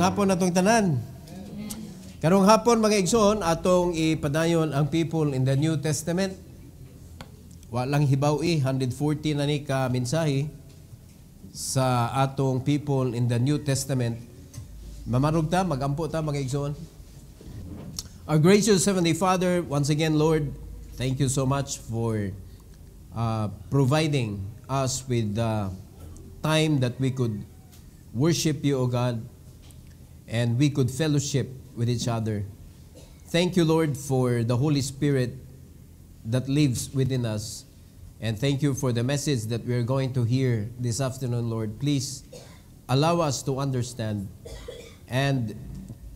hapon atong tanan. Karong hapon mga igsoon atong ipadayon ang people in the New Testament. Wa lang hibaw 140 na ni ka mensahe sa atong people in the New Testament. Mamarog ta, magampo ta mga igsoon. Our gracious Heavenly Father, once again Lord, thank you so much for providing us with the time that we could worship you, O God, and we could fellowship with each other. Thank you, Lord, for the Holy Spirit that lives within us. And thank you for the message that we are going to hear this afternoon, Lord. Please allow us to understand and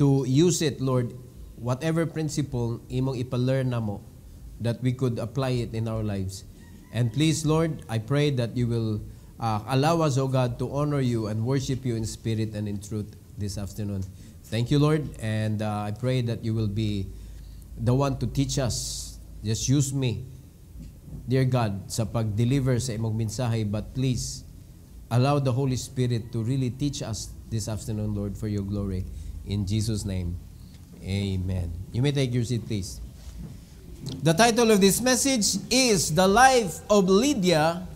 to use it, Lord, whatever principle imong ipalearn namo, that we could apply it in our lives. And please, Lord, I pray that you will allow us, O God, to honor you and worship you in spirit and in truth this afternoon. Thank you, Lord, and I pray that you will be the one to teach us. Just use me, dear God, sa pag-deliver sa imong mensahe, but please allow the Holy Spirit to really teach us this afternoon, Lord, for your glory. In Jesus' name, amen. You may take your seat, please. The title of this message is The Life of Lydia.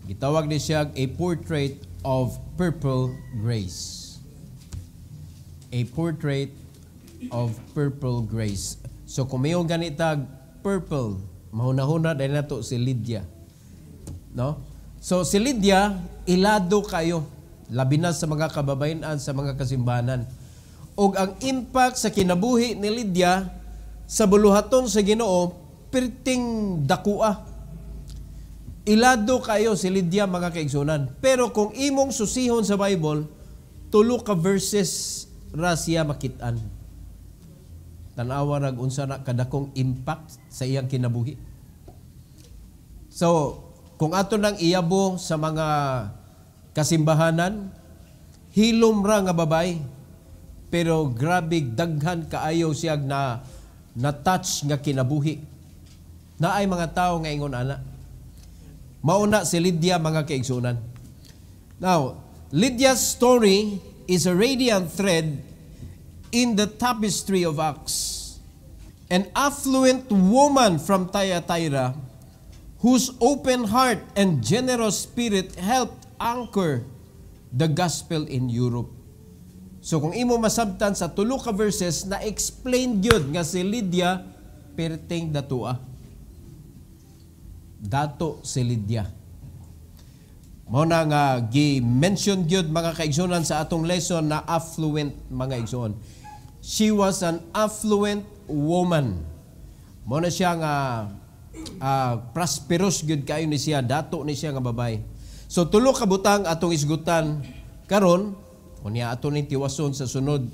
Gitawag ni siya A Portrait of Purple Grace. A Portrait of Purple Grace. So kung mayong ganitag purple, mahuna-huna dahil nato si Lydia. No? So si Lydia, ilado kayo. Labi na sa mga kababayan, sa mga kasimbahanan. O ang impact sa kinabuhi ni Lydia sa buluhaton sa Ginoo, perting dakua. Ilado kayo si Lydia, mga kaigsunan. Pero kung imong susihon sa Bible, tulo ka verses ra siya makitaan. Tanawa rag unsa na kadakong impact sa iyang kinabuhi. So, kung ato nang iyabo sa mga kasimbahanan, hilom ra nga babay, pero grabe daghan kaayo siya na touch nga kinabuhi. Na ay mga tao nga ingon ana. Mauna si Lydia, mga kaigsunan. Now, Lydia's story is a radiant thread in the tapestry of Acts. An affluent woman from Thyatira whose open heart and generous spirit helped anchor the gospel in Europe. So kung imo masabtan sa tulo ka verses na explain gyud nga si Lydia perting datua. Dato si Lydia. Mao na nga gi-mention gyud mga kaigsunan sa atong lesson na affluent, mga igsoon. She was an affluent woman. Mao na siya nga prosperous gyud kayo ni siya, dato ni siya nga babay. So tulo ka butang atong isgutan karon, unya ato ning tiwason sa sunod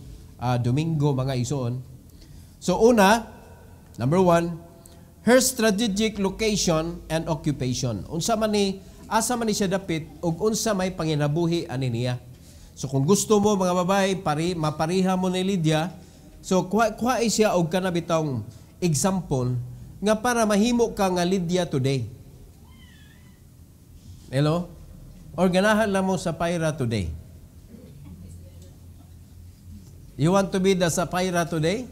Domingo, mga igsoon. So una, number 1, her strategic location and occupation. Unsa man ni asa man ni siya dapit ug unsa may panginabuhi ani niya. So kung gusto mo mga babay mapariha mo ni Lydia, so kuha siya og kana bitong example nga para mahimo ka nga Lydia today. Hello? Or ganahan lang mo Sapphira today. You want to be the Sapphira today?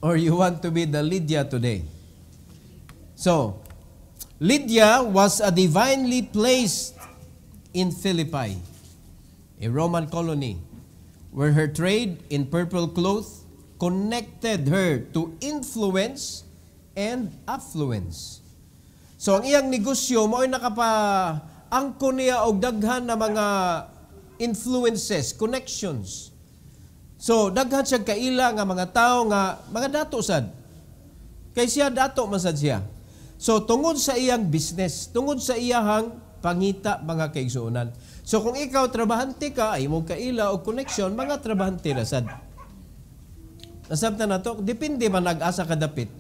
Or you want to be the Lydia today? So, Lydia was a divinely placed in Philippi, a Roman colony, where her trade in purple cloth connected her to influence and affluence. So, ang iyang negosyo, mao'y nakapa-angko niya og daghan na mga influences, connections. So, daghan siya kaila nga mga tao nga mga dato sad. Kay siya dato man sad siya. So, tungod sa iyang business, tungod sa iyahang pangita, mga kaigsuonan. So, kung ikaw trabahante ka, ay mong kaila o connection, mga trabahante na sad. Nasabtan na to, depende man nag-asa ka dapit.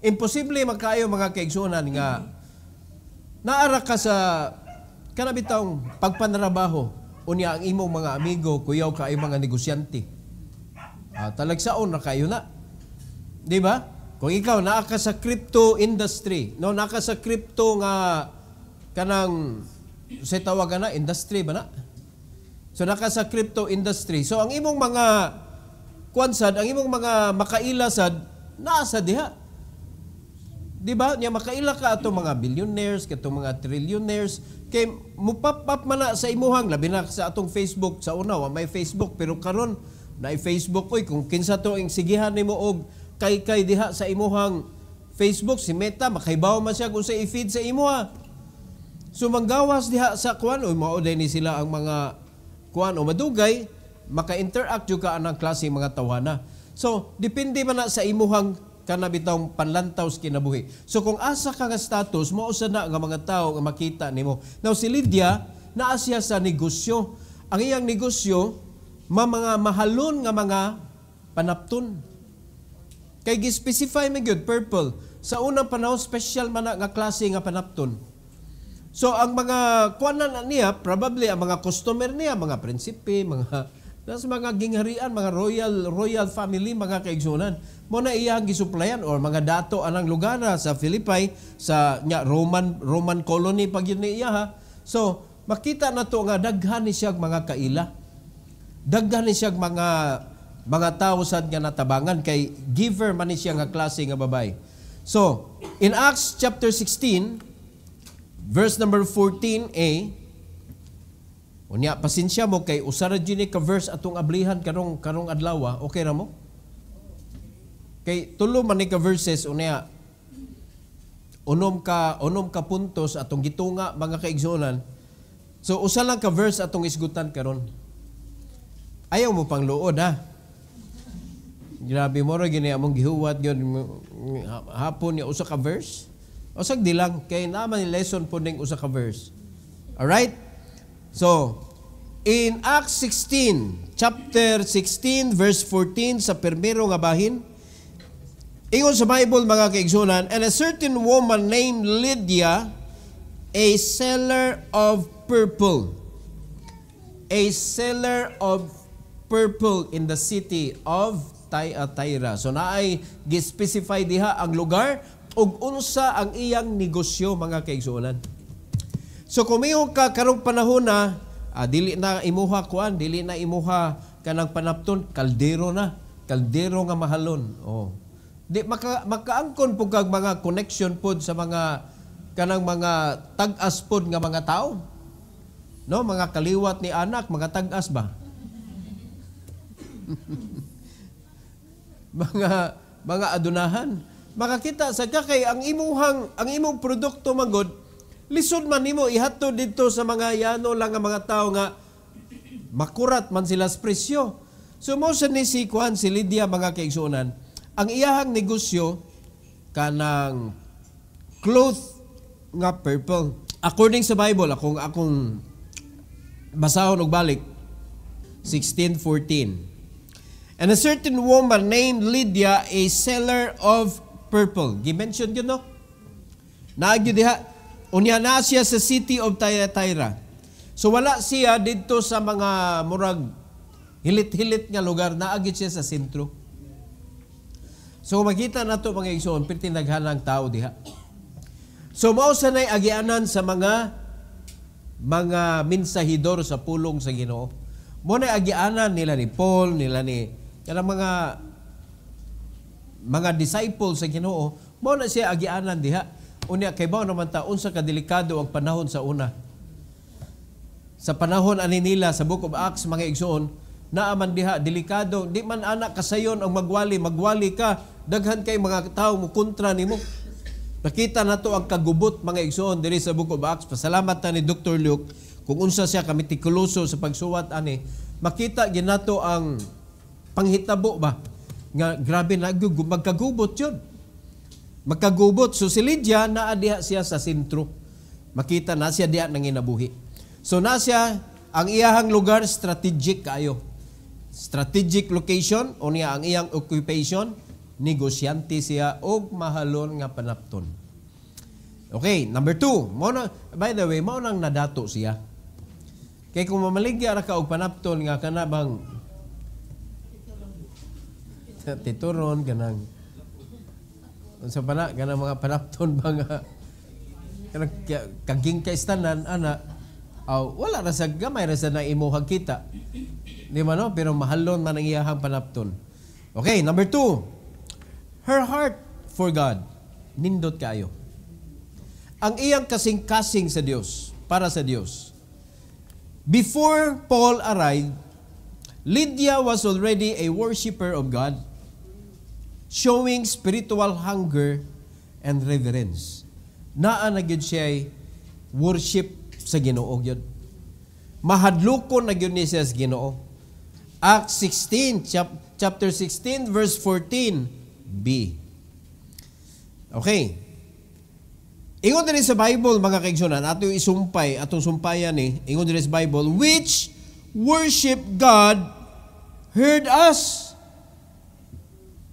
Imposible magkayo, mga kaigsuonan, nga naara ka sa kanabitang pagpanrabaho. Unya ang imong mga amigo, kuyaw ka ay mga negosyante. Talagsaon na kayo na. Di ba? Kung ikaw naaka sa crypto industry, no, naka sa crypto nga kanang sa tawagan na industry ba na? So naka sa crypto industry. So ang imong mga kuansad, ang imong mga makailasad nasa diha. Di ba? Nya makaila ka ato mga billionaires, kato mga trillionaires, kay mupap-up man na sa imuhang, labi na sa atong Facebook, sa una, may Facebook, pero karon na Facebook, oy, kung kinsa to ang sigihan nimo og kay diha sa imuhang Facebook, si Meta, makaibaw man siya kung sa i-feed sa imuha. So manggawas diha sa kuan, oy, mauday ni sila ang mga kuan o madugay, maka-interact yung ka anang klase mga tawana. So, depende man na sa imuhang kanabitang panlantaw sa kinabuhi. So, kung asa ka nga status, mausa na nga mga tao nga makita nimo. Now, si Lydia, naa siya sa negosyo. Ang iyang negosyo, mga mahalon nga mga panapton. Kay gi-specify may good, purple. Sa unang panahon, special man na nga klase nga panapton. So, ang mga kuanan niya, probably ang mga customer niya, mga prinsipe, mga gingharian, mga royal family, mga kaigsunan, mo na iyang gisuplayan or mga dato anang lugar sa Philippi, sa Roman colony pag yun niya ha. So, makita na to nga daghan ni siyang mga kaila. Daghan ni siyang mga tao sad nga natabangan kay giver man ni siya nga klase nga babay. So, in Acts chapter 16, verse number 14a, unya pasensya mo kay usara gini ka verse atong ablihan karong adlaw, okay ra mo? Kay tulo man ni ka verses unya unom ka puntos atong gitunga mga kaigsunan. So usa lang ka verse atong isgutan karon. Ayaw mo pang luod ha. Grabe mo ra gini among gihuwat gyud hapon ya usa ka verse. O sagdi lang, kay naman yung lesson po ng usa ka verse. Alright? So, in Acts 16, chapter 16, verse 14, sa permero nga bahin, ingon sa Bible mga kaigsunan, and a certain woman named Lydia, a seller of purple. A seller of purple in the city of Tyre. So, naay gi-specify diha ang lugar ug unsa ang iyang negosyo mga kaigsuonan. So kumiho ka karong panahon na dili na imuha kuan, dili na imuha kanang panapton, kaldero nga mahalon. Oh. Di makaangkon pug kag mga connection pod sa mga kanang mga tag-as pod nga mga tao. No, mga kaliwat ni anak, mga tag-as ba? mga adunahan. Makakita sa kay ang imong produkto magod lisod man nimo ihatod dito sa mga yano lang nga mga tao nga makurat man sila sa presyo. So mo sa ni si Lydia mga kaigsuonan, ang iyahang negosyo kanang cloth nga purple. According sa Bible, akong basahon og balik 16:14. And a certain woman named Lydia, a seller of purple. Gi-mention yun, no? Naagyo diha. Unya na siya sa city of Tyre. So wala siya dito sa mga murag hilit-hilit nga lugar. Naagyo siya sa sentro. So makita na ito mga igsoon, pitinaghanang tao diha. So mao sa nay agianan sa mga mensahidor sa pulong sa Ginoo. Mo na agianan nila ni Paul, nila ni kanang mga disciples sa Ginoo, mo na siya agianan diha. Unya kay bao naman ta unsa ka delikado ang panahon sa una. Sa panahon ani nila sa Book of Acts mga igsoon, naaman diha delikado, di man anak kasayon ang magwali ka, daghan kay mga tawo mo kontra nimo. Nakita nato ang kagubot mga igsoon diri sa Book of Acts. Pasalamat ta ni Dr. Luke kung unsa siya kamitikuloso sa pagsuwat ani. Makita ginato ang panghitabo ba nga grabe na magkagubot yun. Magkagubot. So si Lydia naa diha siya sa sentro. Makita na siya diha nang inabuhi. So na siya ang iyahang lugar strategic kayo. Strategic location o niya ang iyang occupation, negosyante siya og mahalon nga panapton. Okay, number 2. By the way, mao nang nadato siya. Kay kung mamaligya ra ka og panapton nga kana bang tituron kanang unsa pa na kanang mga panapton ba nga kanang kaging kaistanan ana wala ra sa gamay ra sa naimuhag kita. Di ba no? Pero mahalon man ang iyahang panapton. Okay, number 2. Her heart for God. Nindot kayo. Ang iyang kasing-kasing sa Dios, para sa Dios. Before Paul arrived, Lydia was already a worshiper of God, showing spiritual hunger and reverence. Naa na gyud siya worship sa Ginoo gyud. Mahadlukon na gyud ni siya sa Ginoo. Acts 16, chapter 16, verse 14b. Okay. Ingon din sa Bible, mga kaigsunan, atong isumpay, atong sumpayan ingon din sa Bible, which worship God heard us.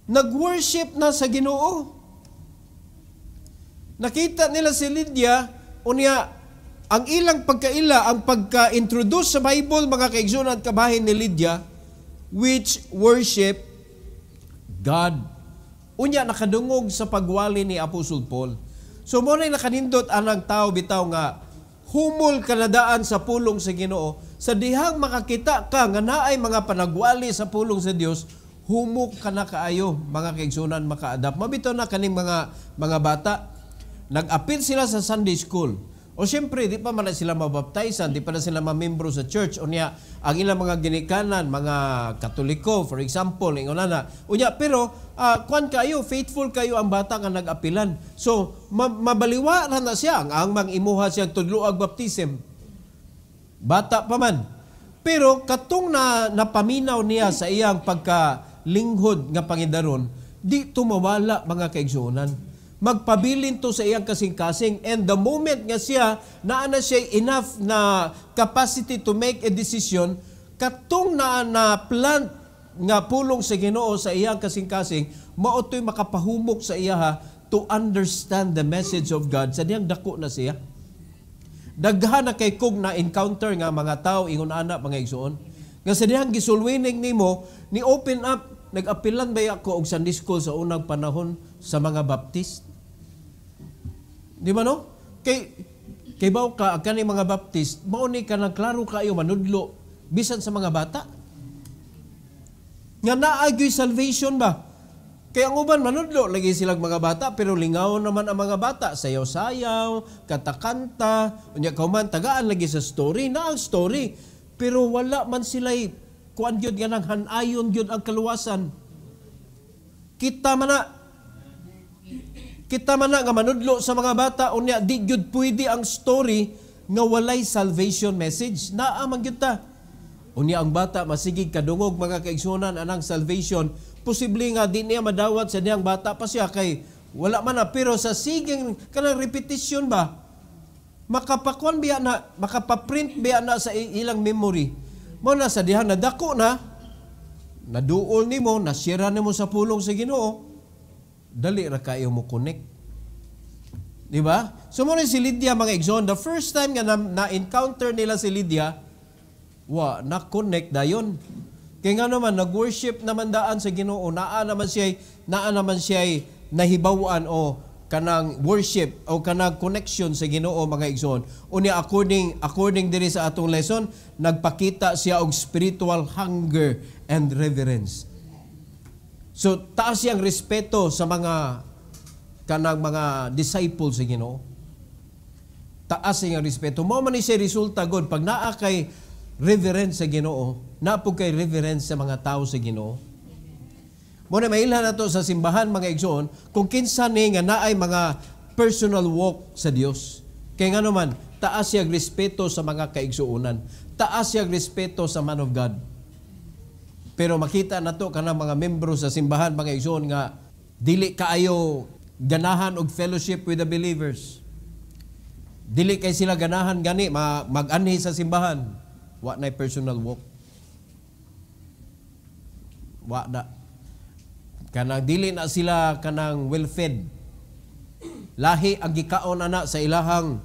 Nag-worship na sa Ginoo. Nakita nila si Lydia, unya, ang ilang pagkaila, ang pagka-introduce sa Bible, mga kaigsunan at kabahin ni Lydia, which worship God. Unya, nakadungog sa pagwali ni Apostle Paul. So, muna nakanindot anang tao bitaw nga, humol kanadaan sa pulong sa Ginoo, sa dihang makakita ka nga naay mga panagwali sa pulong sa Dios, humok ka na kaayo, mga kaigsunan, maka-adapt. Mabito na kaning mga bata, nag-appeal sila sa Sunday school. O siyempre, di pa man sila mabaptizan, di pa na sila mamembro sa church. O niya, ang ilang mga ginikanan, mga Katoliko, for example, pero, kuan kayo, faithful kayo ang bata nga nag-apilan. So, mabaliwa na siya, ang mag-imuha siyang tudloag baptism. Bata pa man. Pero, katong napaminaw niya sa iyang pagkalinghod nga pangidaron, di tumawala mga kaigsunan. Magpabilin to sa iyang kasing-kasing, and the moment nga siya naana siya enough na capacity to make a decision, katong na plant nga pulong sa Ginoo sa iyang kasing-kasing, maotoy makapahumok sa iya to understand the message of God. Sa diyang dako na siya. Daghan na kay kog na encounter nga mga tao ingon ana mga igsoon. Nga sa diyang gisulwining nimo, ni open up, nag-apilan ba ako og Sunday school sa unang panahon sa mga Baptist? Di ba no? Kay baw ka kani mga Baptist, mao ni kanang klaro kayo manudlo bisan sa mga bata. Nga naagyoy salvation ba? Kaya ang uban manudlo lagi silang mga bata, pero lingaw naman ang mga bata, sayaw-sayaw, kanta-kanta, unya kauman tagaan lagi sa story, na ang story. Pero wala man sila kuan gyud nga nang hanayon gyud ang kaluwasan. Kita man na nga manudlo sa mga bata, unya di gyud pwede ang story nga walay salvation message. Naa man gyud ta. Unya ang bata masigig kadungog mga kaigsunan anang salvation, posible nga di niya madawat sa diyang bata pa siya kay wala man na, pero sa siging kanang repetition ba, makapakuan biya na, makapaprint biya na sa ilang memory. Mo na sa dihang nadako na, naduol nimo, nasyera nimo sa pulong sa Ginoo, dali ra kayo mo connect. Di ba? So mo si Lydia mga igsoon, the first time nga na-encounter nila si Lydia, na-connect dayon. Kaya nga naman, nag-worship naman daan sa Ginoo, naa naman siya nahibawan o kanang worship o kanang connection sa Ginoo mga igsoon. Unya according diri sa atong lesson, nagpakita siya og spiritual hunger and reverence. So taas siyang respeto sa mga kanang mga disciples sa Ginoo. Taas siyang respeto. Mao man ni siya resulta god pag naa kay reverence sa Ginoo, naa po kay reverence sa mga tao sa Ginoo. Muna mailhan na to sa simbahan mga igsoon, kung kinsa ni nga naay mga personal walk sa Dios. Kaya nga naman, taas siyang respeto sa mga kaigsuunan. Taas siyang respeto sa man of God. Pero makita na to kanang mga membro sa simbahan mga igsoon nga dili kaayo ganahan og fellowship with the believers. Dili kay sila ganahan gani mag-anhi sa simbahan. Wa na personal walk. Wa na. Kanang dili na sila kanang well-fed. Lahi ang gikaon ana sa ilahang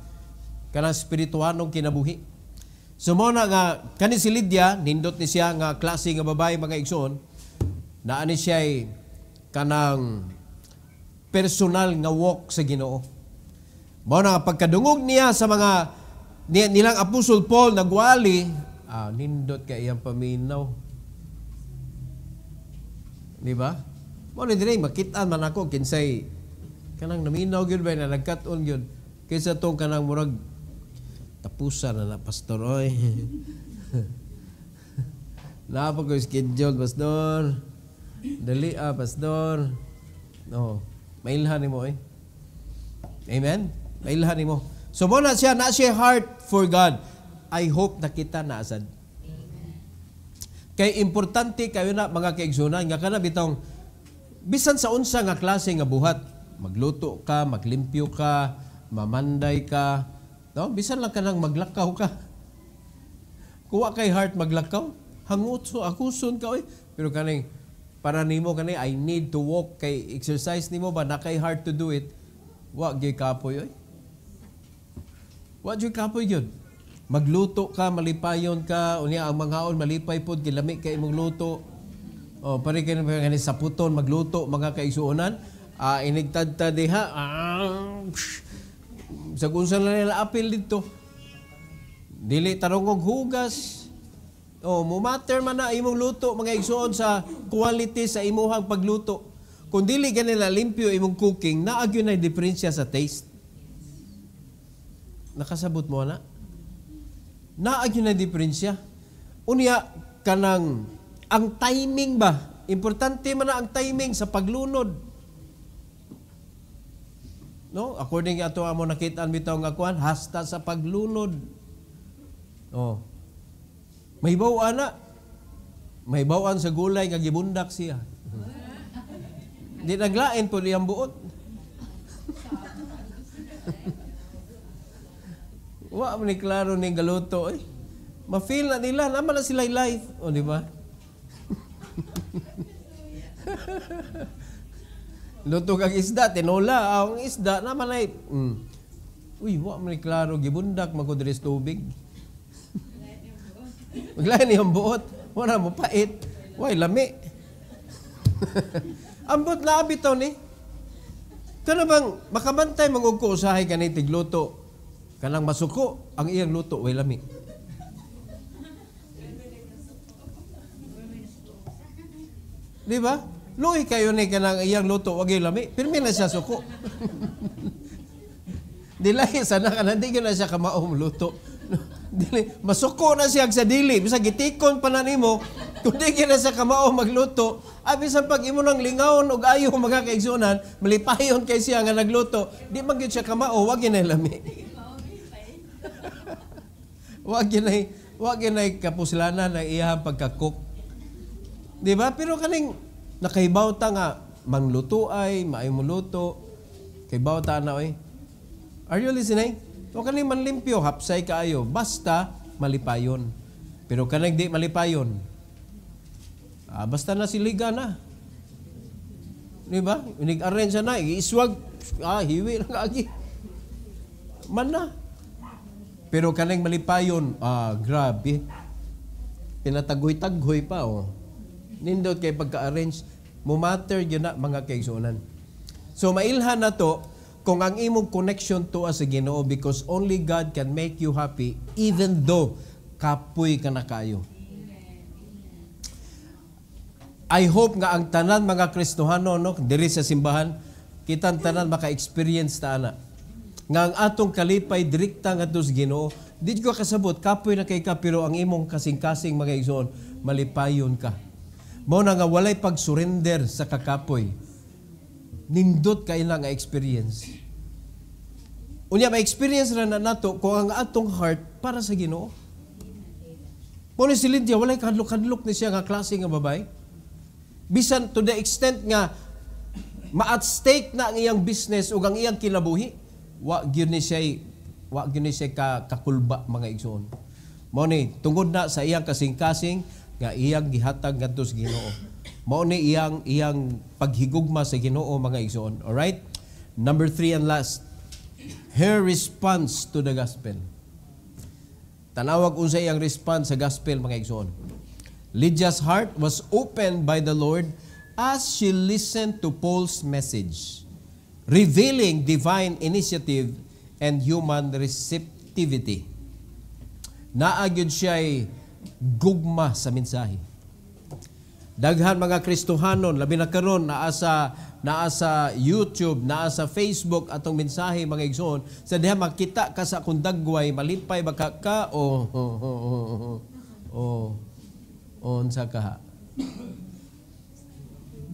kanang spirituanong kinabuhi. So mo na nga kani si Lydia, nindot ni siya nga klase nga babae mga igsoon, naa ni siya kanang personal nga walk sa Ginoo. Mo na pagkadungog niya sa mga nilang Apostol Paul nagwali, nindot ka iyang paminaw. Di ba? Mo ni dire makitaan man ako kinsay kanang naminaw gyud ba na nagkat-on gyud kaysa tong kanang murag tapusan na pastor oy. Napa ko schedule pastor. Dali pastor. No, mailhan nimo eh. Amen. Mailhan nimo. So mo na siya heart for God. I hope nakita na asad. Kay importante kayo na mga kaigsunan nga kana bitong bisan sa unsa nga klase nga buhat, magluto ka, maglimpyo ka, mamanday ka, no? Bisan lang kanang maglakaw ka. Kuwa kay heart maglakaw, hangut so akuson ka oy. Pero kaning para nimo kani I need to walk kay exercise nimo ba na kay heart to do it. Wa gyud kapoy oy. Wa gyud kapoy gyud. Magluto ka, malipayon ka, unya ang manghaon malipay pod gilami kay imong luto. Oh, pare kay ngani sa puton magluto mga kaigsuonan. Inigtadta diha. Sa unsa na nila apil dito. Dili tarong og hugas. Oh, mumatter man na imong luto mga igsuon sa quality sa imuhang pagluto. Kung dili ganila limpyo imong cooking, naagyo na diferensya sa taste. Nakasabot mo na? Naagyo na diferensya. Unya kanang ang timing ba? Importante man na ang timing sa paglunod. No, according ato amo nakitaan bitaw nga kuan, hasta sa paglunod. Oh. May bawaan na. May bawaan sa gulay nga gibundak siya. Di naglain po diyang buot. Wa man ni klaro ni galuto eh. Ma-feel na nila naman na sila life, o di ba? Luto kag isda, tinola, ang isda naman ay uy, wa man ni klaro gibundak magudres tubig. Maglain niyang buot, wala mo pait, way lami. Ambot na abitaw ni. Kana bang makabantay mangugko usahay kanay tigluto. Kanang masuko ang iyang luto way lami. Di ba? Luoy kayo ni kanang iyang luto wag lami. Pirmi na siya suko. Dilay sana kana di na siya kamaom luto. Dili masuko na siya sa dili bisag gitikon pa na nimo kun di na siya kamao magluto bisan pag imo nang lingaon og ayo mga kaigsunan malipayon kay siya nga nagluto di man gyud siya kamao wag na lami. Wag ginay kapuslanan ng iyang pagka-cook. Di ba? Pero kaning nakahibaw ta nga mangluto ay maayo mo luto. Kahibaw ta na oy. Are you listening? O kaning manlimpyo hapsay kaayo basta malipayon. Pero kanang di malipayon. Basta na siliga na. Di ba? Inig-arrange na, iiswag, hiwi na kaagi. Man na. Pero kanang malipayon, grabe. Pinatagoy-tagoy pa, oh. Nindot kay pagka-arrange, mumatter yun na mga kaigsunan. So, mailhan na to, kung ang imong connection to sa Ginoo because only God can make you happy even though kapoy ka na kayo. I hope nga ang tanan mga Kristohano no diri sa simbahan kitang tanan maka-experience ta ana nga ang atong kalipay direkta ngadto sa Ginoo. Di ko kasabot kapoy na kay ka pero ang imong kasing-kasing mga igsoon malipayon ka. Mao na nga walay pag-surrender sa kakapoy. Nindot kay na nga experience. Unya ma-experience ra na nato kung ang atong heart para sa Ginoo. Muna si Lydia, walay kadlok-kadlok ni siya nga klase nga babay. Bisan to the extent nga ma-at stake na ang iyang business o ang iyang kinabuhi, wa gyud ni siya kakulba mga igsoon. Mao ni tungod na sa iyang kasing-kasing nga iyang gihatag ngadto sa Ginoo. Mao ni iyang paghigugma sa Ginoo mga igsoon. All right? Number 3 and last. Her response to the gospel. Tanawag unsa iyang response sa gospel mga igsoon. Lydia's heart was opened by the Lord as she listened to Paul's message, revealing divine initiative and human receptivity. Naa gyud siya'y gugma sa mensahe. Daghan mga Kristohanon, labi na karon naa sa YouTube, naa sa Facebook atong mensahe mga igsoon, sa diha makita ka sa akong dagway, malipay baka ka unsa ka ha?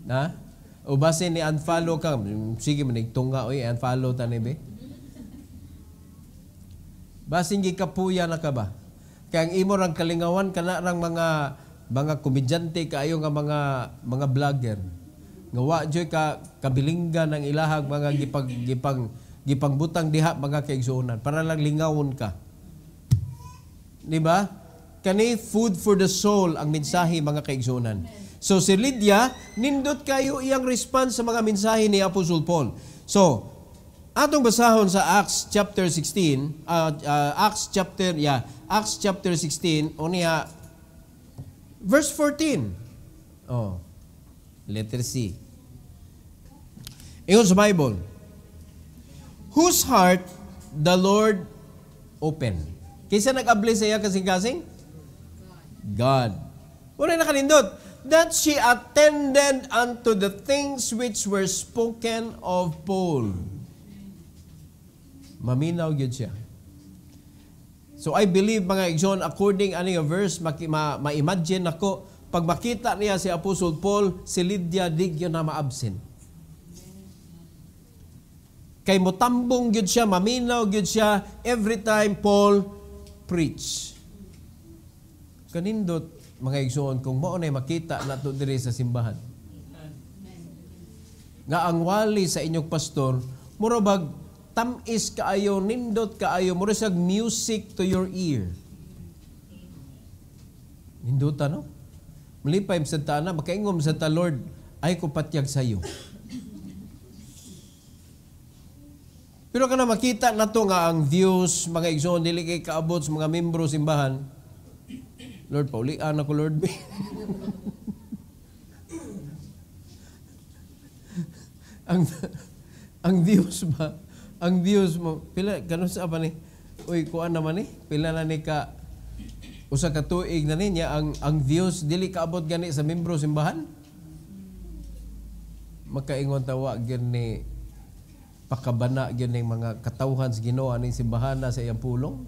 Na? O base ni unfollow ka, sige manigtunga oy, unfollow ta ni be. Basing gikapuya na ka ba? Kaya ang imo rang kalingawan kana rang mga komedyante kaayo nga mga vlogger. Nga wa joy ka kabilinggan ng ilahag mga gipangbutang diha mga kaigsuonan para lang lingawon ka. Di ba? Kani food for the soul ang mensahe mga kaigsuonan. So si Lydia nindot kayo iyang response sa mga mensahe ni Apostle Paul. So atong basahon sa Acts chapter 16, Acts chapter 16, unya verse 14. Oh. Letter C. Ingon sa Bible, whose heart the Lord opened. Kaysa nag-abli sa iya kasing-kasing? God. Una nakanindot, that she attended unto the things which were spoken of Paul. Maminaw yun siya. So I believe mga igsoon, according ano yung verse, ma-imagine ako, pag makita niya si Apostle Paul, si Lydia, di yun na ma-absent. Kay motambong yun siya, maminaw yun siya, every time Paul preach. Kanindot, mga igsoon, kung mo na makita na ito diri sa simbahan. Nga ang wali sa inyong pastor, murabag, tamis kaayo, nindot kaayo, mura siyag music to your ear. Nindot no? Malipay sa tana, makaingom sa ta, Lord, ay ko patyag sa iyo. Pero kana makita na to nga ang views, mga igsoon, dili kay kaabot sa mga membro simbahan. Lord, paulian ako, Lord. ang views ba? Ang views mo, pila, ganun sa apa ni? Uy, kuan naman pila na ni ka, usa ka tuig na niya, ang views, dili kaabot gani sa membro simbahan? Makaingon tawa, gani, pakabana, gani mga katawhan sa Ginoo aning simbahan na sa iyang pulong?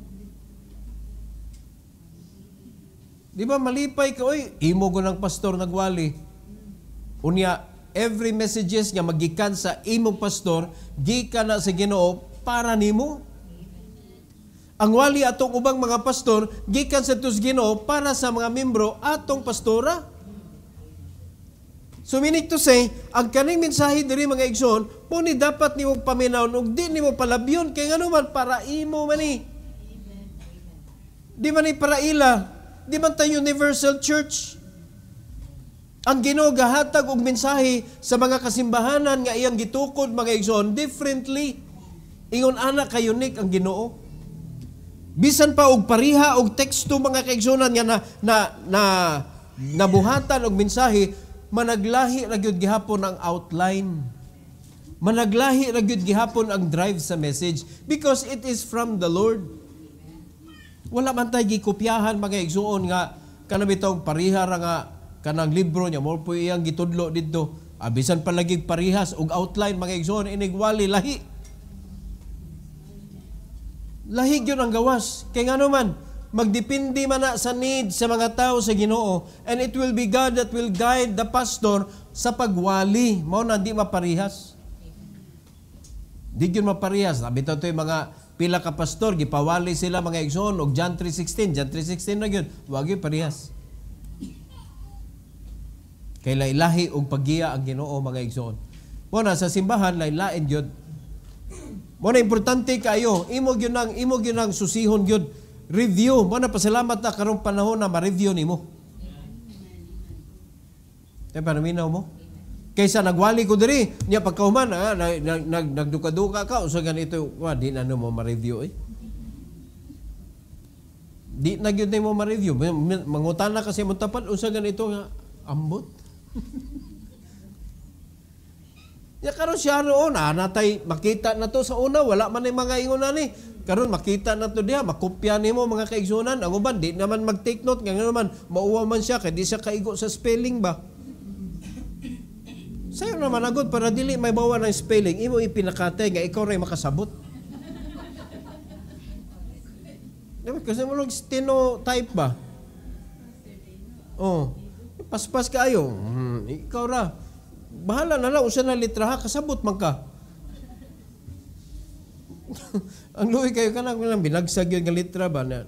Di ba malipay ka, oy, imo ko ng pastor nagwali. Unya, every messages nga magikan sa imong pastor, gikan na sa Ginoo para nimo. Ang wali atong ubang mga pastor, gikan sa tus Ginoo para sa mga membro atong pastora. So meaning to say, ang kaning mensahe diri mga igsoon, mo ni dapat nimo paminawon ug di nimo palabyon kay ngano man para imo man ni. Di man ni para ila. Di man tayo universal church. Ang Ginoo gahatag og mensahe sa mga kasimbahanan nga iyang gitukod mga igsoon differently. Ingon ana ka unique ang Ginoo. Bisan pa og pariha og teksto mga kaigsoonan nga nabuhatan og mensahe, managlahi ra gyud gihapon ang outline. Managlahi ra gyud gihapon ang drive sa message because it is from the Lord. Wala man tayo gikopyahan mga igsuon nga kanabitong pariha ra nga kanang libro niya mo po iyang gitudlo didto. Abisan pa lagi parihas og outline mga igsuon inigwali lahi. Lahi gyud ang gawas. Kay ngano man magdepende man na sa need sa mga tao sa Ginoo and it will be God that will guide the pastor sa pagwali. Mao na di maparihas. Di gyud maparihas. Bitaw toy mga pila ka pastor, gipawali sila mga igsoon og John 3:16 na gyud, wa gyud parehas. Kay lahi og paggiya ang Ginoo mga igsoon. Mo na sa simbahan lain gyud. Mo na importante kayo, imo gyud nang susihon gyud review. Mo na pasalamat na karong panahon na ma-review nimo. Tay panaminaw mo. Kaysa nagwali ko diri, niya pagkauman, nagduka-duka ka, o sa ganito, di na mo ma-review Di na yun mo ma-review. Mangutan na kasi mo tapat, o sa ganito nga, ambot. Ya karon siya roon, natay makita na to sa una, wala man ay mga ingon ni. Karon makita na to diha, makopya nimo mga kaigsunan. Ang uban di naman mag-take note, nga naman mauwa man siya kay di siya kaigo sa spelling ba. Sayo naman agad para dili may bawa ng spelling, imo ipinakatay nga ikaw ray makasabot. Kasi mo lang stenotype ba? Oh, paspas kayo. Ikaw ra. Bahala na lang, usa na litra ha, kasabot man ka. Ang luwi kayo ka na, binagsag yun ng litra ba? Na,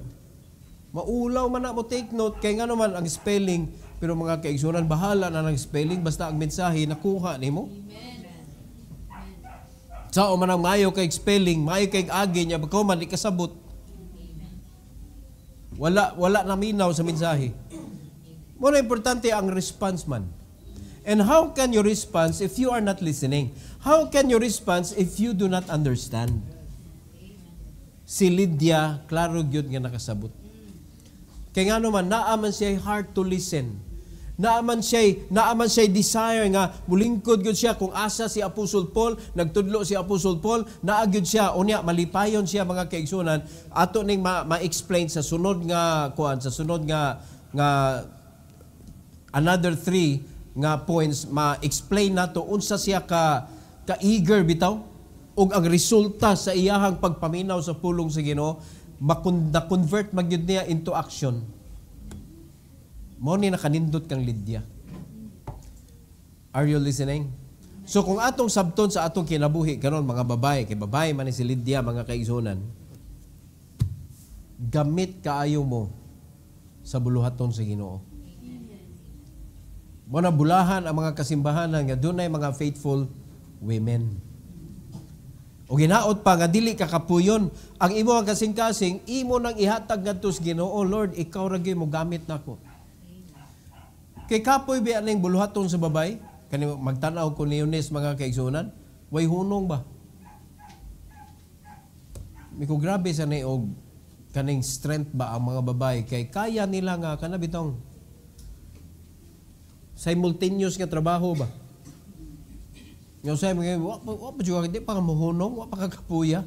maulaw man na mo take note, kaya nga naman ang spelling, pero mga kaigsunan, bahala na ng spelling, basta ang mensahe, nakuha ni mo. Sao man ang mayo kay spelling, mayo kay agi niya, bakaw man, ikasabot. Wala na minaw sa mensahe. Muna importante ang response man. And how can you respond if you are not listening? How can you respond if you do not understand? Si Lydia, klaro gyud nga nakasabot. Kaya nga naman, naaman siya heart to listen. Naaman siya desire nga, mulingkod gyud siya kung asa si Apostol Paul, nagtudlo si Apostol Paul, naagyud siya, unya, malipayon siya mga kaigsunan, ato ning ma-explain sa sunod nga, another 3 nga points ma-explain nato unsa siya ka eager bitaw ug ang resulta sa iyahang pagpaminaw sa pulong sa Ginoo na-convert magyud niya into action. Mao ni nakanindot kang Lydia. Are you listening? So kung atong sabton sa atong kinabuhi karon mga babae, kay babae man ni si Lydia mga kaigsunan, gamit kaayo mo sa buluhaton sa Ginoo. Muna bulahan ang mga kasimbahanan nga dunay mga faithful women. O ginaot pa nga dili ka kapuyon ang imo ang kasing-kasing imo nang ihatag ngadto sa Ginoo, Lord, ikaw ra gyud mo gamit nako. Kay kapoy ba aning buluhaton sa babay? Kani magtan-aw ko ni Eunice mga kaigsunan, way hunong ba? Miko grabe sa ni og kaning strength ba ang mga babay kay kaya nila nga kana bitong simultaneous nga trabaho ba? Nga usay mga, wa pa juga, di pa mamunong, wa pa kakapuya.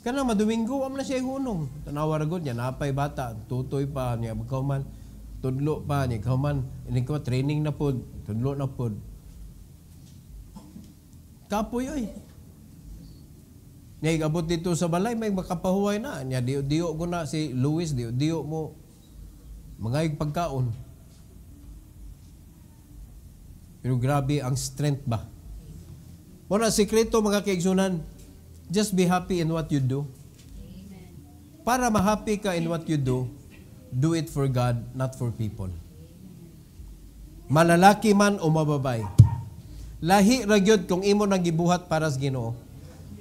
Kana madomingo, wa man na siya hunong. Tanawa ragod niya, napay bata, tutoy pa, niya magkauman, tudlo pa, niya kauman, ko training na pod, tudlo na pod. Kapoy oy. Niya igabot dito sa balay, may makapahuway na. Niya diyo ko na si Luis, diyo mo, mga pagkaon. Pero grabe ang strength ba? Muna, sikreto mga kaigsunan, just be happy in what you do. Amen. Para ma-happy ka in what you do it for God, not for people. Malalaki man o mababay. Lahi ra gyud kung imo nang gibuhat para sa Ginoo.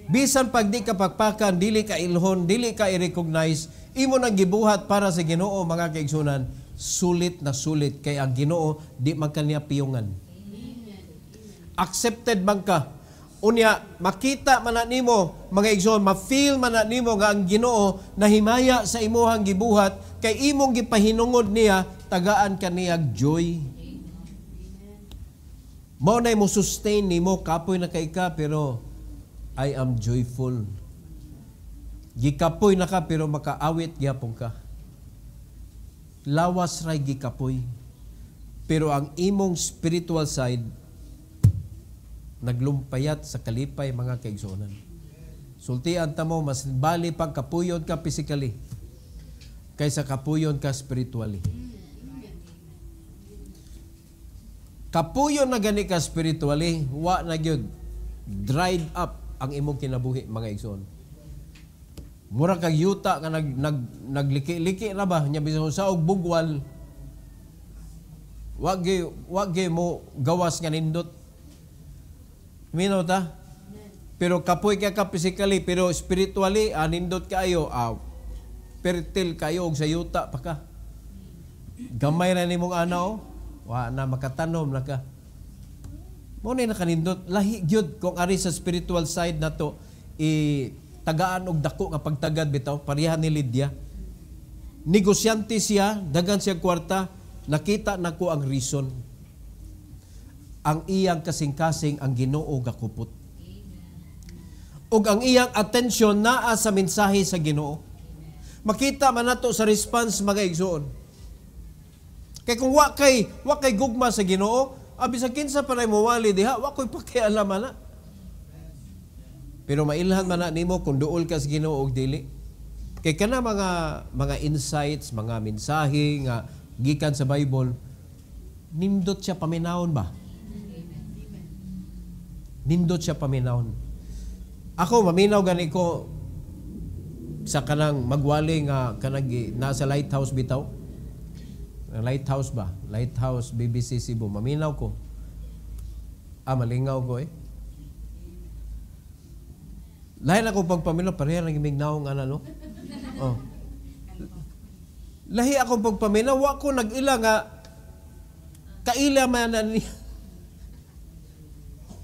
Bisan pag di ka pakpakan, dili ka ilhon, dili ka i-recognize, imo nang gibuhat para sa Ginoo mga kaigsunan, sulit na sulit kay ang Ginoo di man kaniya piyongan. Accepted man ka. Unya, makita man na nimo, mga igsoon, ma-feel man na nimo nga ang Ginoo nahimaya sa imuhang gibuhat, kay imong gipahinungod niya, tagaan ka niya joy. Mao na mo sustain nimo, kapoy na kay ka, pero I am joyful. Gikapoy na ka, pero makaawit gyapon ka. Lawas ray gikapoy. Pero ang imong spiritual side, naglumpayat sa kalipay mga kaigsunan. Sultian ta mo, mas bali pag kapuyon ka physically kaysa kapuyon ka spiritually. Kapuyon na gani ka spiritually, wa na gyud dried up ang imong kinabuhi mga igsoon. Mura kag yuta nga nagliki-liki na ba nya bisan sa og bugwal. Wa gyud mo gawas nga nindot. Minaw ta? Pero kapoy ka physically, pero spiritually, nindot kayo, fertile kayo, og sayuta pa ka. Gamay na ni mong anaw, wa na makatanom na ka. Muna nakanindot, lahi gyud kung ari sa spiritual side na to, tagaan og dako nga pagtagad bitaw, pareha ni Lydia. Negosyante siya, dagan siya kwarta, nakita nako ang reason. ang iyang kasing-kasing ang Ginoo gakupot. Ug ang iyang atensyon naa sa mensahe sa Ginoo. Makita man nato sa response mga igsoon. Kay kung wa kay gugma sa Ginoo, abi sa kinsa pa ray mowali diha, wa koy pakialam na. Pero mailhan man na nimo kung duol ka sa Ginoo og dili. Kay kana mga insights, mga mensahe nga gikan sa Bible, nindot siya paminawon ba? Nindot siya paminawon. Ako maminaw gani ko sa kanang magwali nga kanang nasa lighthouse bitaw. Lighthouse ba? Lighthouse BBC Cebu. Maminaw ko. Malingaw ko eh. Lahi ako pagpaminaw, pareha lang imignaw nga no? Oh. Lahi ako pagpaminaw, wa ko nag-ila nga kaila man na niya.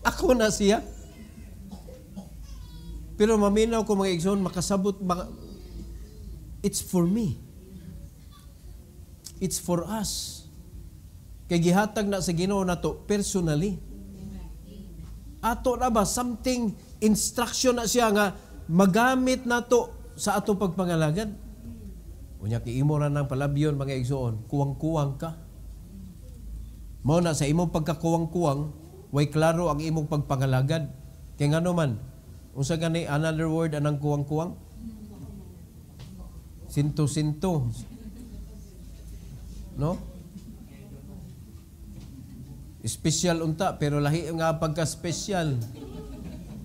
Ako na siya. Pero maminaw ko mga igsoon, makasabot, it's for me. It's for us. Kay gihatag na sa Ginoo nato personally. Ato na ba something instruction na siya nga magamit nato sa ato pagpangalagad. Unya kiimo ra nang palabyon mga igsoon, kuwang-kuwang ka. Mao na sa imong pagkakuwang-kuwang, way klaro ang imong pagpangalagad. Kay ngano man, unsa gani another word anang kuwang-kuwang? Sinto-sinto. No? Special unta pero lahi nga pagka-special.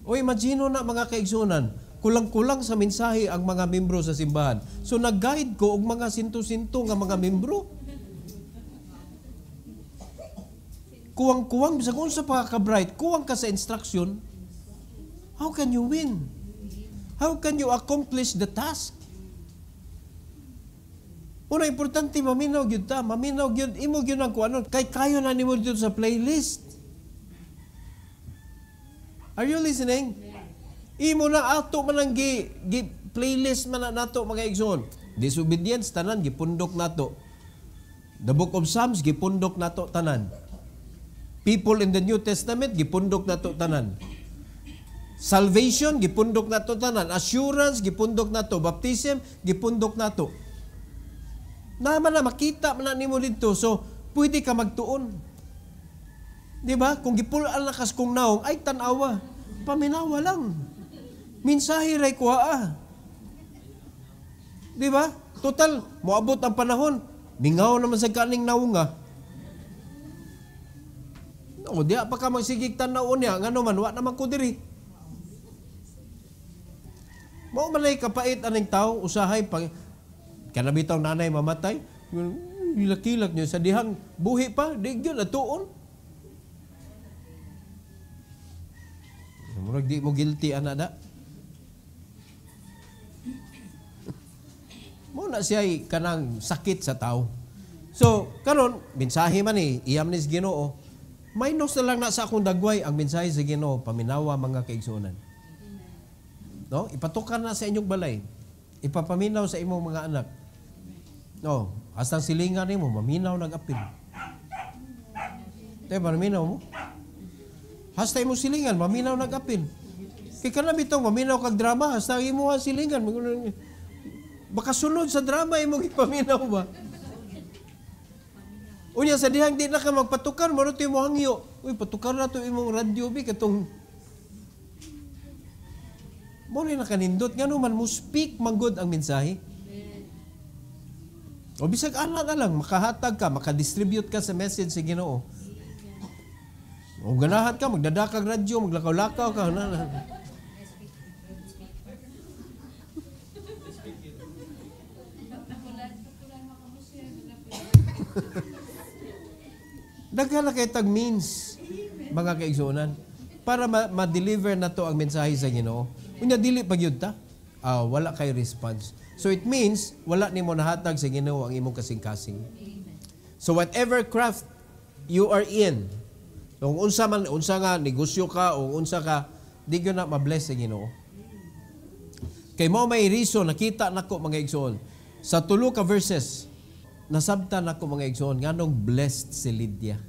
O imagine na mga kaigsunan, kulang-kulang sa mensahe ang mga membro sa simbahan. So nag-guide ko og mga sinto-sinto nga mga membro. Kuwang-kuwang bisag unsa pa ka bright, kuwang ka sa instruction. How can you win? How can you accomplish the task? Una importante maminaw gyud ta, maminaw gyud imo gyud ang kuanon kay kayo na nimo dito sa playlist. Are you listening? Imo na ato man ang playlist man nato mga igsoon. Disobedience tanan gipundok nato. The Book of Psalms gipundok nato tanan. People in the New Testament gipundok nato tanan. Salvation gipundok nato tanan. Assurance gipundok nato. Baptism gipundok nato. Naman na makita man na nimo dito, so pwede ka magtuon. Di ba? Kung gipulaan na kas kung naong, ay tanawa. Paminawa lang. Minsahe ray kuha. Di ba? Total, moabot ang panahon. Mingaw naman sa kaning naunga. O, di pa ka magsigig tanaw niya. Nga naman, wa naman ko diri. Mao man ay kapait aning tao, usahay pag kanabitaw nanay mamatay, hilak-hilak niyo sa dihang buhi pa, di yun atuon. Murag di mo guilty ana da. Mo na siya kanang sakit sa tao. So, karon mensahe man iyam ni Ginoo. Minus na lang na sa akong dagway ang mensahe sa Ginoo, paminawa mga kaigsuonan. No, ipatukan na sa inyong balay. Ipapaminaw sa imong mga anak. No, hastang silingan nimo maminaw nag-apil. Te maminaw mo. Hasta imo silingan maminaw nag-apil. Kay kana bitong maminaw kag drama hasta imo silingan. Baka sunod sa drama imo gipaminaw ba? Unya sa dihang di na ka magpatukar mo to imo hangyo. Uy, patukar na to imong radyo bi katong mo na kanindot ngano man mo speak manggod ang mensahe. O bisag ana na lang, makahatag ka, makadistribute ka sa message sa Ginoo. O ganahan ka, magdadakag radyo, maglakaw-lakaw ka. Daghan na kay tag means, mga kaigsuonan, para ma-deliver na to ang mensahe sa Ginoo. Unya dili pa gyud ta, wala kay response. So it means, wala nimo nahatag sa Ginoo ang imong kasing-kasing. So whatever craft you are in, kung unsa nga negosyo ka o unsa ka, di gyud na ma-bless sa Ginoo. Kay mao may reason nakita nako mga igsoon. Sa tulo ka verses, nasabtan nako mga igsoon nganong blessed si Lydia.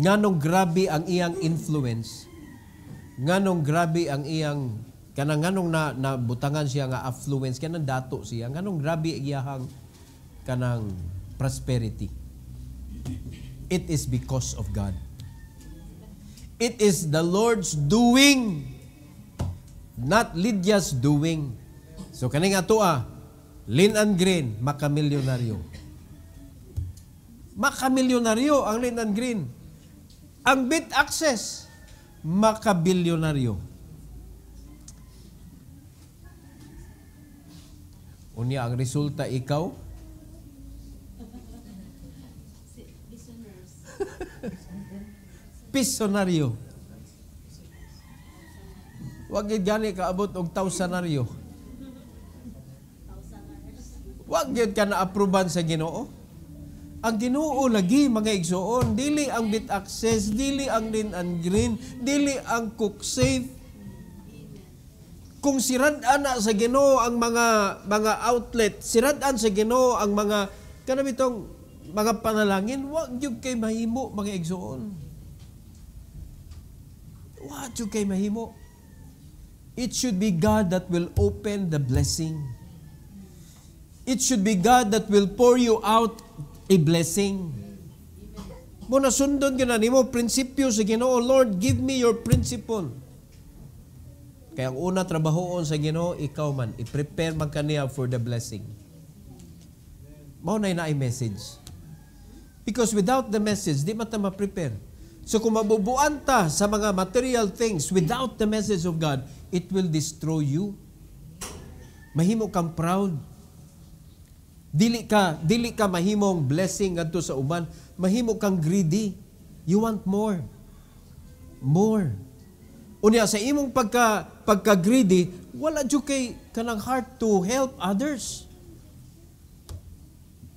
nganong grabe ang iyang influence, nganong grabe ang iyang, kanang nganong nabutangan siya nga affluence, kanang dato siya, nganong grabe iyahang kanang prosperity. It is because of God. It is the Lord's doing, not Lydia's doing. So kaning ato Lynn and Green, makamilyonaryo. Makamilyonaryo ang Lynn and Green. Ang Bit Access, makabilyonaryo. Unya ang resulta ikaw, pisonaryo. Wag gid gani kaabot og tausanaryo. Wag gid ka na-aproban sa Ginoo. Ang Ginoo lagi mga igsoon, dili ang Bit Access, dili ang Lynn and Green, dili ang CookSafe. Kung sirad-an na sa Ginoo ang mga outlet, sirad-an sa Ginoo ang mga kanabitong mga panalangin, wag gyud kay mahimo mga igsoon. Wag gyud kay mahimo. It should be God that will open the blessing. It should be God that will pour you out a blessing. Muna sundon ka na nimo prinsipyo sa Ginoo. Lord, give me your principle. Kaya ang una trabahoon sa Ginoo, ikaw man, i-prepare man kaniya for the blessing. Mao na ay message. Because without the message, di man ta ma-prepare. So kung mabubuan ta sa mga material things without the message of God, it will destroy you. Mahimo kang proud. Dili ka mahimong blessing ngadto sa uban, mahimo kang greedy. You want more. More. Unya sa imong pagka greedy, wala jud kay kanang heart to help others.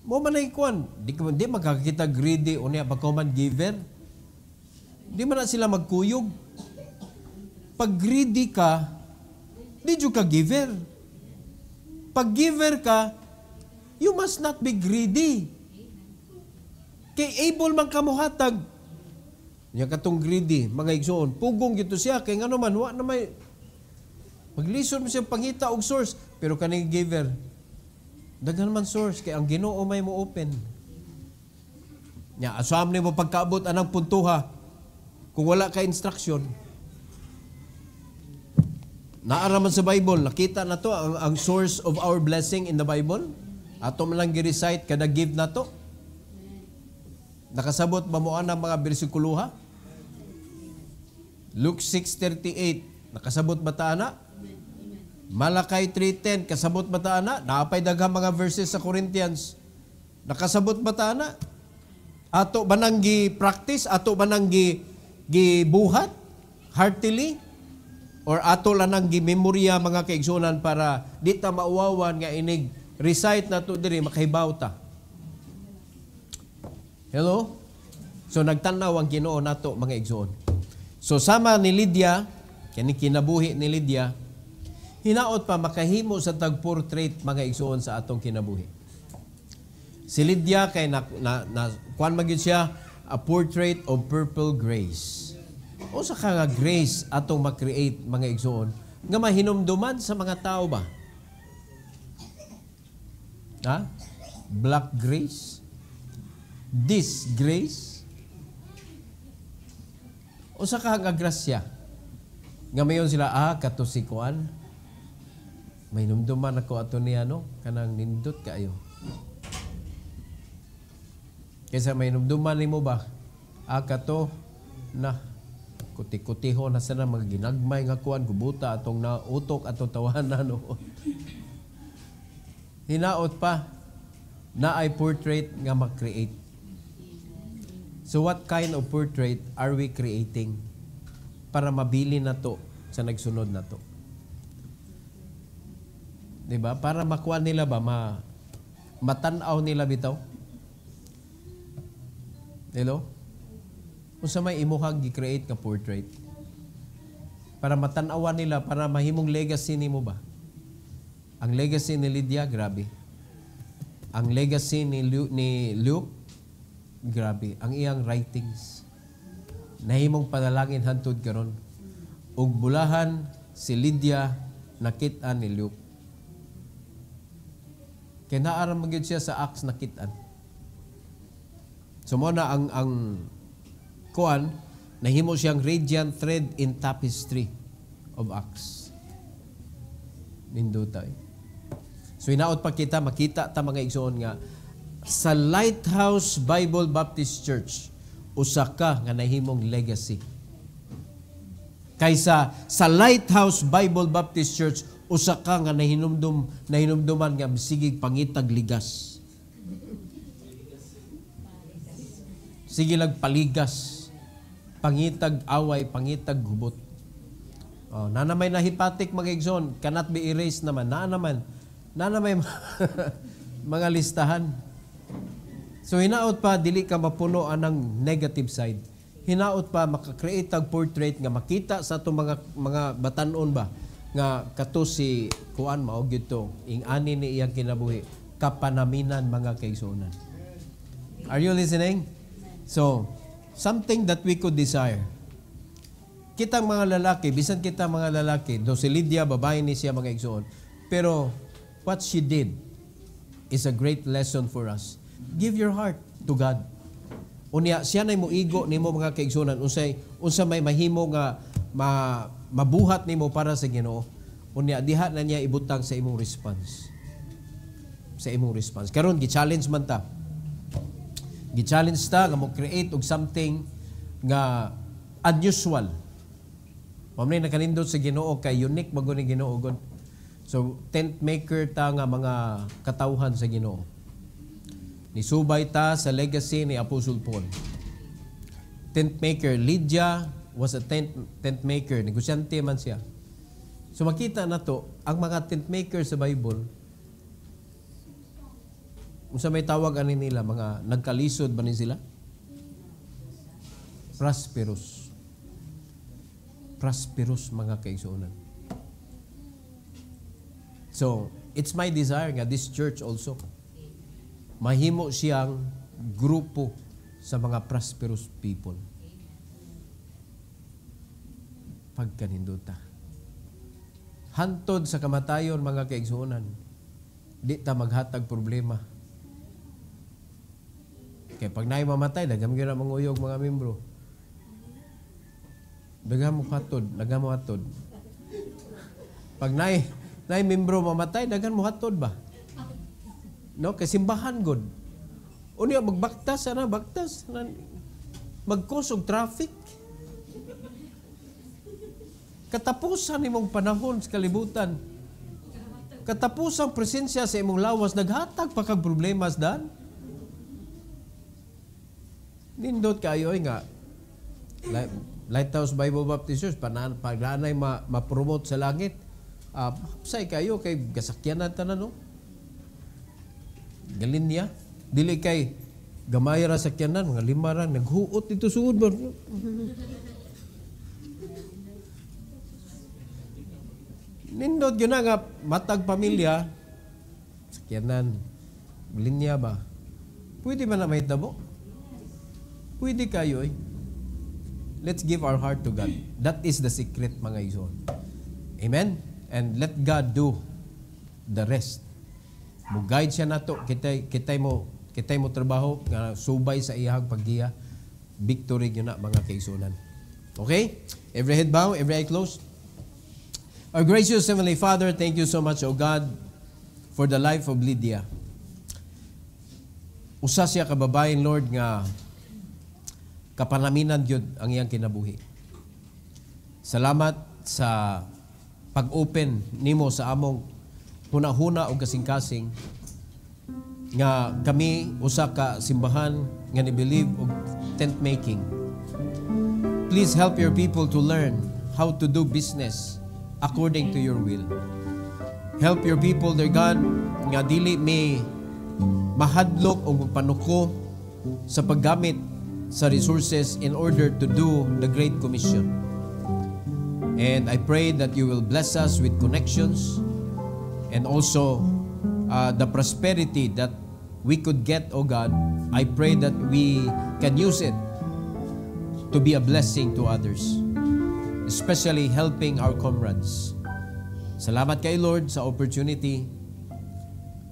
Mo man ay kuan, di makakita greedy unya pagkuman giver. Di man na sila magkuyog. Pag greedy ka, di jud ka giver. Pag giver ka, you must not be greedy. Kay able man ka mohatag. Nya katong greedy, mga igsoon, pugong gito siya kay ngano man wa na may maglison mo siya pangita og source, pero kaning giver daghan man source kay ang Ginoo may mo open. Nya asam nimo pagkaabot anang puntuha kung wala ka instruction. Naara man sa Bible, nakita na to ang source of our blessing in the Bible. Ato man lang gi-recite kada give na to. Nakasabot ba mo ang mga bersikulo ha? Luke 6:38, nakasabot ba ta na? Malakay 3:10, kasabot ba ta na? Naapay daghang mga verses sa Corinthians. Nakasabot ba ta na? Ato ba nang gi-practice? Ato ba nang gibuhat heartily? Or ato lang nang gi-memorya mga kaigsunan para di ta mauwawan nga inig recite na to diri makahibaw ta. Hello? So nagtanaw ang Ginoo nato mga igsoon. So sama ni Lydia, kani kinabuhi ni Lydia, hinaot pa makahimo sa tag-portrait mga igsoon sa atong kinabuhi. Si Lydia kay kuan magyud siya a portrait of purple grace. O sa nga grace atong ma-create mga igsoon nga mahinumduman sa mga tao ba? Ha? Black grace? Disgrace? O sa nga grasya? Nga mayon sila, kato si Kuan. May numduman ako ato niya, kanang nindot kayo. Kaysa may numduman ni mo ba? Kato na kuti-kutiho na sana mga ginagmay nga Kuan, gubuta atong nautok atong tawanan. Hinaot pa na ay portrait nga mag-create. So what kind of portrait are we creating para mabili na to sa nagsunod na to? Diba? Para makuha nila ba, matanaw nila bitaw? Hello? Kung sa may imuhag gi-create ka portrait, para matanawan nila, para mahimong legacy ni mo ba? Ang legacy ni Lydia, grabe. Ang legacy ni Luke, grabe. Ang iyang writings. nahimong panalangin hantud karon. Ug bulahan si Lydia nakit-an ni Luke. Kaya naaram magyud siya sa Acts nakit-an. So mo na ang kuan, nahimo siyang radiant thread in tapestry of Acts. Nindutay. So inaot pa kita, makita ta mga igsoon nga sa Lighthouse Bible Baptist Church usa ka nga nahimong legacy. Kaysa sa Lighthouse Bible Baptist Church usa ka nga nahinumduman nga bisigig pangitag ligas. Sige lang paligas, pangitag away, pangitag hubot. Oh, na may nahipatik mga igsoon, cannot be erased naman. Na may mga listahan. So hinaot pa dili ka mapuno anang negative side. Hinaot pa maka-create og portrait nga makita sa atong mga batan-on ba nga kato si kuan mao gyud to ing-ani ni iyang kinabuhi kapanaminan mga kaigsuonan. Are you listening? So, something that we could desire. Kitang mga lalaki, bisan kita mga lalaki, do si Lydia babae ni siya mga igsoon. Pero what she did is a great lesson for us. Give your heart to God. Unya siya nay moigo nimo mga kaigsuonan unsa may mahimo nga mabuhat nimo para sa Ginoo. Unya diha na niya ibutang sa imong response. Sa imong response. Karon gi-challenge man ta. Gi-challenge ta nga mo create og something nga unusual. Mamnay nakanindot sa Ginoo kay unique bago ni Ginoo god. So tent maker ta nga mga katawhan sa Ginoo. Nisubay ta sa legacy ni Apostle Paul. Tent maker, Lydia was a tent maker. Negosyante man siya. So makita na to, ang mga tent maker sa Bible, kung sa may tawag ani nila, mga nagkalisod ba ni sila? Prosperous. Prosperous mga kaigsuonan. So, it's my desire nga this church also mahimo siyang grupo sa mga prosperous people. Pagkaninduta. Hantod sa kamatayon mga kaigsuonan, di ta maghatag problema. Kaya pag naay mamatay, dagam gyud na manguyog mga membro. Dagam mo hatod. Pag naay membro mamatay, dagan mo hatod ba? No, kay simbahan god. Unya magbaktas ana, magkusog traffic. Katapusan nimong panahon sa kalibutan. Katapusang presensya sa imong lawas naghatag pa kag problema dan. Nindot kayo nga Lighthouse Bible Baptist Church paglanay ma-promote sa langit. Say kayo kay gasakyanan tanan no. Galin niya. Dili kay gamay ra sakyanan, mga lima ra naghuot dito suod ba. Nindot yun nga matag pamilya sakyanan linya ba? Pwede ba na may tabo? Pwede kayo eh. Let's give our heart to God. That is the secret mga igsoon. Amen? And let God do the rest. Mo-guide siya nato. Kitay mo trabaho nga subay sa iyang paggiya. Victory yun na mga kaigsuonan. Okay? Every head bow, every eye closed. Our gracious Heavenly Father, thank you so much, O God, for the life of Lydia. Usa siya kababayan, Lord, nga kapanaminan yun ang iyang kinabuhi. Salamat sa pag-open nimo sa among huna-huna o kasing-kasing nga kami usa ka simbahan nga ni-believe og tent making. Please help your people to learn how to do business according to your will. Help your people, dear God, nga dili may mahadlok o panuko sa paggamit sa resources in order to do the Great Commission. And I pray that you will bless us with connections and also the prosperity that we could get, oh God. I pray that we can use it to be a blessing to others, especially helping our comrades. Salamat kay Lord sa opportunity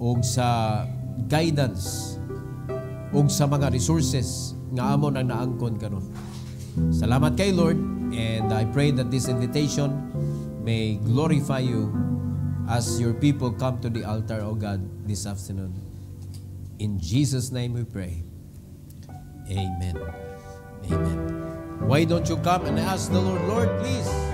ug sa guidance ug sa mga resources nga amon ang naangkon karon. Salamat kay Lord, and I pray that this invitation may glorify you as your people come to the altar, O God, this afternoon. In Jesus' name we pray. Amen. Amen. Why don't you come and ask the Lord, Lord, please